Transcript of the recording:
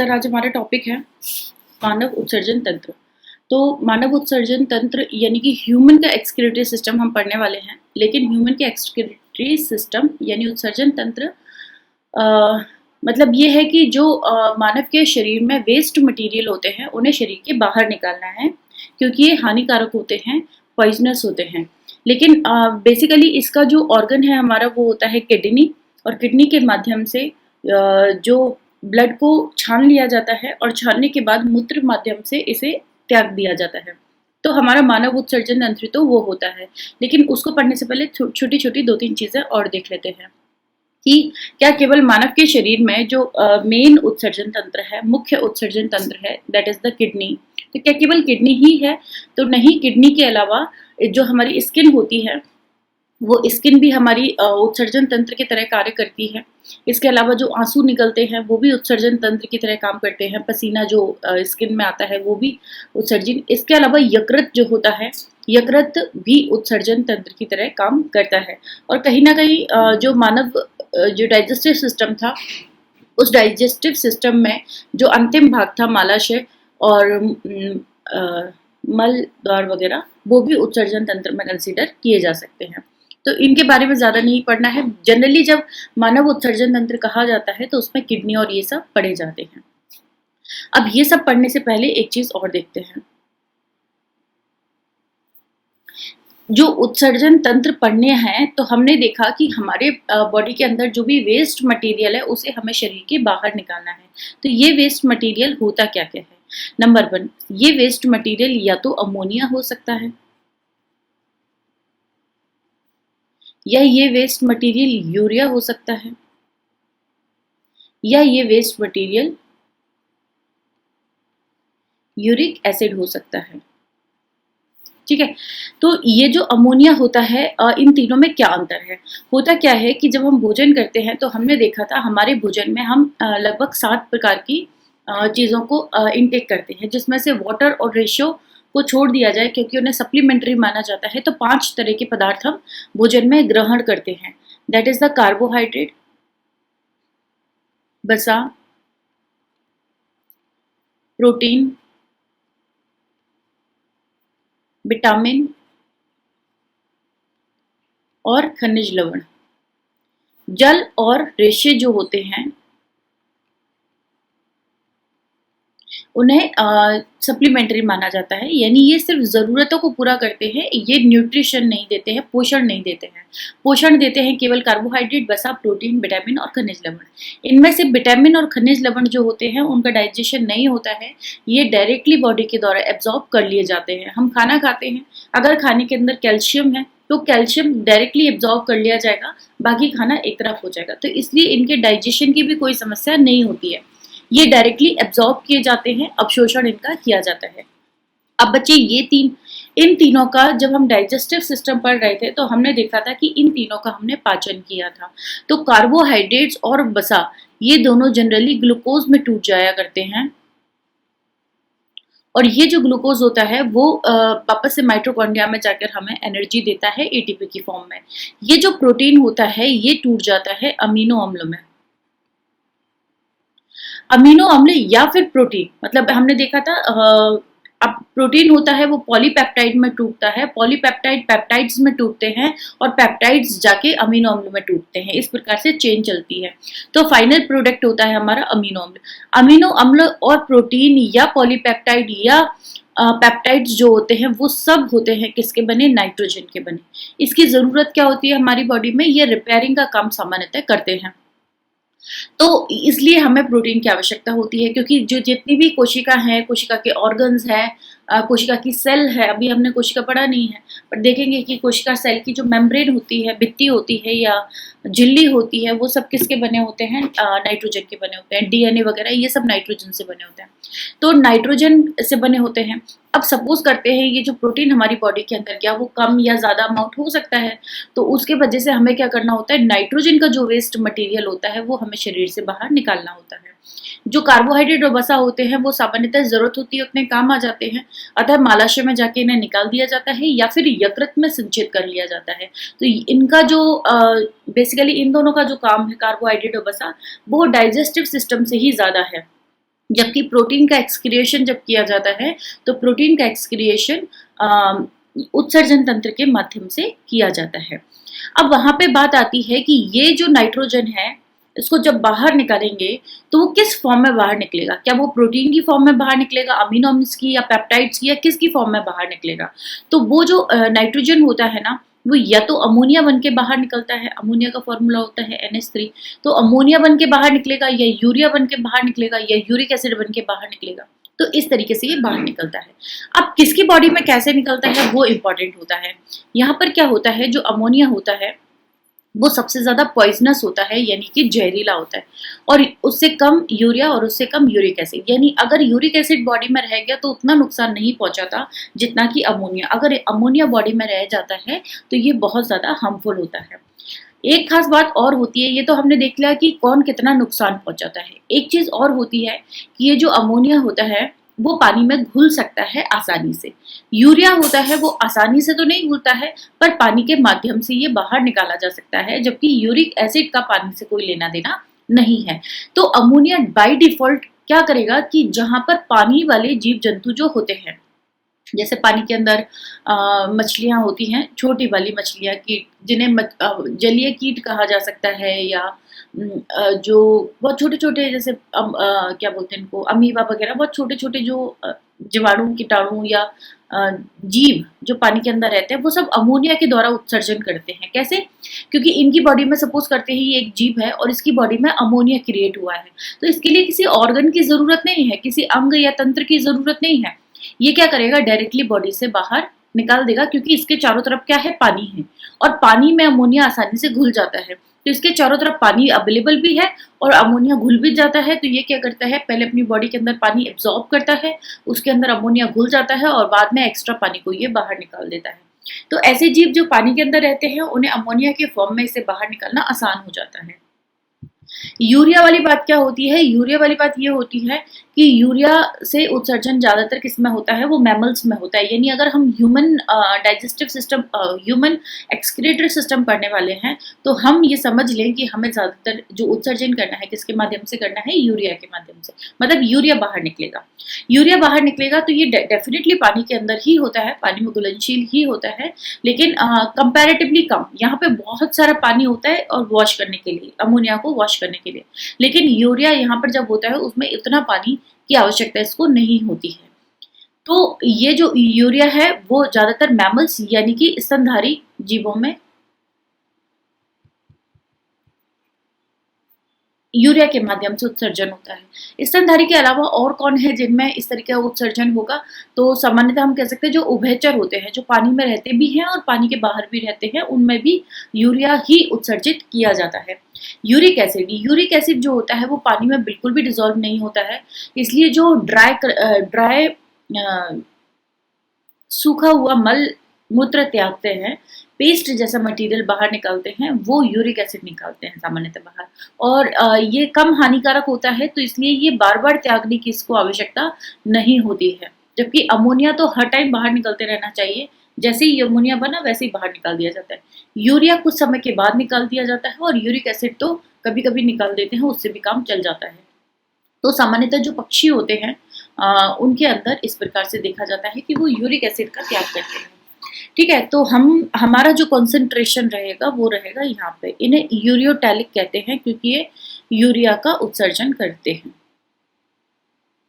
Sir आज हमारा topic है मानव उत्सर्जन तंत्र। तो मानव उत्सर्जन तंत्र यानी कि ह्यूमन का एक्सक्रीटरी सिस्टम हम पढ़ने वाले हैं, लेकिन ह्यूमन के एक्सक्रीटरी सिस्टम यानी उत्सर्जन तंत्र मतलब ये है कि जो मानव के शरीर में वेस्ट मटेरियल होते हैं उन्हें शरीर के बाहर निकालना है, क्योंकि ये हानिकारक होते हैं, पॉइजनस होते हैं। लेकिन बेसिकली इसका जो ऑर्गन है हमारा वो होता है किडनी, और किडनी के माध्यम से जो ब्लड को छान लिया जाता है और छानने के बाद मूत्र माध्यम से इसे त्याग दिया जाता है। तो हमारा मानव उत्सर्जन तंत्र तो वो होता है, लेकिन उसको पढ़ने से पहले छोटी छोटी 2-3 चीजें और देख लेते हैं कि क्या केवल मानव के शरीर में जो मेन उत्सर्जन तंत्र है, मुख्य उत्सर्जन तंत्र है, दैट इज द किडनी, तो क्या केवल किडनी ही है? तो नहीं, किडनी के अलावा जो हमारी स्किन होती है वो स्किन भी हमारी उत्सर्जन तंत्र की तरह कार्य करती है। इसके अलावा जो आंसू निकलते हैं वो भी उत्सर्जन तंत्र की तरह काम करते हैं। पसीना जो स्किन में आता है वो भी उत्सर्जन। इसके अलावा यकृत जो होता है, यकृत भी उत्सर्जन तंत्र की तरह काम करता है। और कहीं ना कहीं जो मानव जो डाइजेस्टिव सिस्टम था, उस डाइजेस्टिव सिस्टम में जो अंतिम भाग था मालाशय और मल द्वार वगैरह, वो भी उत्सर्जन तंत्र में कंसीडर किए जा सकते हैं। तो इनके बारे में ज्यादा नहीं पढ़ना है। जनरली जब मानव उत्सर्जन तंत्र कहा जाता है तो उसमें किडनी और ये सब पढ़े जाते हैं। अब ये सब पढ़ने से पहले एक चीज और देखते हैं। जो उत्सर्जन तंत्र पढ़ने हैं तो हमने देखा कि हमारे बॉडी के अंदर जो भी वेस्ट मटेरियल है उसे हमें शरीर के बाहर निकालना है। तो ये वेस्ट मटेरियल होता क्या क्या है? नंबर 1, ये वेस्ट मटेरियल या तो अमोनिया हो सकता है, या ये वेस्ट मटेरियल यूरिया हो सकता है, या ये वेस्ट मटेरियल यूरिक एसिड हो सकता है। ठीक है, तो ये जो अमोनिया होता है, इन तीनों में क्या अंतर है? होता क्या है कि जब हम भोजन करते हैं तो हमने देखा था हमारे भोजन में हम लगभग 7 प्रकार की चीज़ों को इनटेक करते हैं, जिसमें से वाटर और रेशियो को छोड़ दिया जाए क्योंकि उन्हें सप्लीमेंट्री माना जाता है। तो 5 तरह के पदार्थ हम भोजन में ग्रहण करते हैं। दैट इज द कार्बोहाइड्रेट, वसा, प्रोटीन, विटामिन और खनिज लवण। जल और रेशे जो होते हैं उन्हें सप्लीमेंट्री माना जाता है, यानी ये सिर्फ ज़रूरतों को पूरा करते हैं, ये न्यूट्रिशन नहीं देते हैं, पोषण नहीं देते हैं। पोषण देते हैं केवल कार्बोहाइड्रेट, वसा, प्रोटीन, विटामिन और खनिज लवण। इनमें से विटामिन और खनिज लवण जो होते हैं उनका डाइजेशन नहीं होता है, ये डायरेक्टली बॉडी के द्वारा एब्जॉर्ब कर लिए जाते हैं। हम खाना खाते हैं, अगर खाने के अंदर कैल्शियम है तो कैल्शियम डायरेक्टली एब्जॉर्ब कर लिया जाएगा, बाकी खाना एक तरफ हो जाएगा। तो इसलिए इनके डाइजेशन की भी कोई समस्या नहीं होती है, ये डायरेक्टली एब्जॉर्ब किए जाते हैं, अवशोषण इनका किया जाता है। अब बच्चे इन तीनों का जब हम डाइजेस्टिव सिस्टम पढ़ रहे थे तो हमने देखा था कि इन तीनों का हमने पाचन किया था। तो कार्बोहाइड्रेट्स और वसा ये दोनों जनरली ग्लूकोज में टूट जाया करते हैं, और ये जो ग्लूकोज होता है वो वापस से माइटोकॉन्ड्रिया में जाकर हमें एनर्जी देता है एटीपी की फॉर्म में। ये जो प्रोटीन होता है ये टूट जाता है अमीनो अम्ल में। अमीनो अम्ल या फिर प्रोटीन, मतलब हमने देखा था अब प्रोटीन होता है वो पॉलीपेप्टाइड में टूटता है, पॉलीपेप्टाइड पेप्टाइड्स में टूटते हैं और पेप्टाइड्स जाके अमीनो अम्ल में टूटते हैं। इस प्रकार से चेन चलती है। तो फाइनल प्रोडक्ट होता है हमारा अमीनो अम्ल। अमीनो अम्ल और प्रोटीन या पॉलीपेप्टाइड या पेप्टाइड्स जो होते हैं वो सब होते हैं किसके बने? नाइट्रोजन के बने। इसकी जरूरत क्या होती है हमारी बॉडी में? ये रिपेयरिंग का काम सामान्यतः करते हैं। तो इसलिए हमें प्रोटीन की आवश्यकता होती है, क्योंकि जो जितनी भी कोशिका है, कोशिका के ऑर्गन्स हैं, कोशिका की सेल है, अभी हमने कोशिका पढ़ा नहीं है पर देखेंगे कि कोशिका सेल की जो मेम्ब्रेन होती है, भित्ति होती है या झिल्ली होती है, वो सब किसके बने होते हैं? नाइट्रोजन के बने होते हैं। डीएनए वगैरह ये सब नाइट्रोजन से बने होते हैं, तो नाइट्रोजन से बने होते हैं। अब सपोज करते हैं ये जो प्रोटीन हमारी बॉडी के अंदर गया वो कम या ज्यादा अमाउंट हो सकता है, तो उसके वजह से हमें क्या करना होता है? नाइट्रोजन का जो वेस्ट मटेरियल होता है वो हमें शरीर से बाहर निकालना होता है। जो कार्बोहाइड्रेट और वसा होते हैं वो सामान्यतः जरूरत होती है उतने काम आ जाते हैं, अतः मालाशय में जाके इन्हें निकाल दिया जाता है या फिर यकृत में संचित कर लिया जाता है। तो इनका जो बेसिकली इन दोनों का जो काम है कार्बोहाइड्रेट और वसा, वो डाइजेस्टिव सिस्टम से ही ज्यादा है। जबकि प्रोटीन का एक्सक्रिएशन जब किया जाता है तो प्रोटीन का एक्सक्रिएशन उत्सर्जन तंत्र के माध्यम से किया जाता है। अब वहां पे बात आती है कि ये जो नाइट्रोजन है इसको जब बाहर निकालेंगे तो वो किस फॉर्म में बाहर निकलेगा, क्या वो प्रोटीन की फॉर्म में बाहर निकलेगा, अमीनो एसिड्स की या पेप्टाइड्स की, या किसकी फॉर्म में बाहर निकलेगा। तो वो जो नाइट्रोजन होता है ना वो या तो अमोनिया बन के बाहर निकलता है, अमोनिया का फॉर्मूला होता है NH3, तो अमोनिया बन के बाहर निकलेगा या यूरिया बन के बाहर निकलेगा या यूरिक एसिड बन के बाहर निकलेगा। तो इस तरीके से ये बाहर निकलता है। अब किसकी बॉडी में कैसे निकलता है वो इंपॉर्टेंट होता है। यहाँ पर क्या होता है, जो अमोनिया होता है वो सबसे ज्यादा पॉइजनस होता है, यानी कि जहरीला होता है, और उससे कम यूरिया और उससे कम यूरिक एसिड। यानी अगर यूरिक एसिड बॉडी में रह गया तो उतना नुकसान नहीं पहुंचाता जितना कि अमोनिया। अगर अमोनिया बॉडी में रह जाता है तो ये बहुत ज्यादा हार्मफुल होता है। एक खास बात और होती है, ये तो हमने देख लिया कि कौन कितना नुकसान पहुंचाता है। एक चीज और होती है कि ये जो अमोनिया होता है वो पानी में घुल सकता है आसानी से। यूरिया होता है वो आसानी से तो नहीं घुलता है, पर पानी के माध्यम से ये बाहर निकाला जा सकता है, जबकि यूरिक एसिड का पानी से कोई लेना देना नहीं है। तो अमोनिया बाय डिफॉल्ट क्या करेगा कि जहां पर पानी वाले जीव जंतु जो होते हैं, जैसे पानी के अंदर मछलियां होती हैं, छोटी वाली मछलियां, कीट, जिन्हें जलीय कीट कहा जा सकता है, या जो बहुत छोटे छोटे जैसे क्या बोलते हैं इनको, अमीबा वगैरह, बहुत छोटे छोटे जो जीवाणु कीटाणु या जीव जो पानी के अंदर रहते हैं, वो सब अमोनिया के द्वारा उत्सर्जन करते हैं। कैसे? क्योंकि इनकी बॉडी में सपोज करते ही एक जीव है और इसकी बॉडी में अमोनिया क्रिएट हुआ है, तो इसके लिए किसी ऑर्गन की जरूरत नहीं है, किसी अंग या तंत्र की जरूरत नहीं है। ये क्या करेगा, डायरेक्टली बॉडी से बाहर निकाल देगा, क्योंकि इसके चारों तरफ क्या है, पानी है, और पानी में अमोनिया आसानी से घुल जाता है। तो इसके चारों तरफ पानी अवेलेबल भी है और अमोनिया घुल भी जाता है। तो ये क्या करता है, पहले अपनी बॉडी के अंदर पानी एब्जॉर्ब करता है, उसके अंदर अमोनिया घुल जाता है और बाद में एक्स्ट्रा पानी को ये बाहर निकाल देता है। तो ऐसे जीव जो पानी के अंदर रहते हैं उन्हें अमोनिया के फॉर्म में इसे बाहर निकालना आसान हो जाता है। यूरिया वाली बात क्या होती है, यूरिया वाली बात ये होती है कि यूरिया से उत्सर्जन ज्यादातर किसमें होता है, वो मैमल्स में होता है। यानी अगर हम human digestive system, human excretory system पढ़ने वाले हैं तो हम ये समझ लें कि हमें ज्यादातर जो उत्सर्जन करना है किसके माध्यम से करना है, यूरिया के माध्यम से। मतलब यूरिया बाहर निकलेगा, यूरिया बाहर निकलेगा तो ये डेफिनेटली पानी के अंदर ही होता है, पानी में घुलनशील ही होता है, लेकिन कंपैरेटिवली कम। यहाँ पे बहुत सारा पानी होता है और वॉश करने के लिए, अमोनिया को वॉश करने के लिए, लेकिन यूरिया यहाँ पर जब होता है उसमें इतना पानी की आवश्यकता इसको नहीं होती है। तो ये जो यूरिया है वो ज्यादातर मैमल्स यानी कि स्तनधारी जीवों में यूरिया के माध्यम से उत्सर्जन होता है। स्तनधारी के अलावा और कौन है जिनमें इस तरीके का उत्सर्जन होगा, तो सामान्यतः हम कह सकते हैं जो उभयचर होते हैं, जो पानी में रहते भी हैं और पानी के बाहर भी रहते हैं, उनमें भी यूरिया ही उत्सर्जित किया जाता है। यूरिक एसिड, यूरिक एसिड जो होता है वो पानी में बिल्कुल भी डिजोल्व नहीं होता है, इसलिए जो ड्राई सूखा हुआ मल मूत्र त्यागते हैं, पेस्ट जैसा मटेरियल बाहर निकालते हैं, वो यूरिक एसिड निकालते हैं सामान्यतः बाहर, और ये कम हानिकारक होता है, तो इसलिए ये बार बार त्यागने की इसको आवश्यकता नहीं होती है। जबकि अमोनिया तो हर टाइम बाहर निकलते रहना चाहिए, जैसे ही अमोनिया बना वैसे ही बाहर निकाल दिया जाता है। यूरिया कुछ समय के बाद निकाल दिया जाता है और यूरिक एसिड तो कभी कभी निकाल देते हैं, उससे भी काम चल जाता है। तो सामान्यतः जो पक्षी होते हैं उनके अंदर इस प्रकार से देखा जाता है कि वो यूरिक एसिड का त्याग करते हैं। ठीक है, तो हमारा जो कॉन्सेंट्रेशन रहेगा वो रहेगा यहाँ पे। इन्हें यूरियोटैलिक कहते हैं क्योंकि ये यूरिया का उत्सर्जन करते हैं।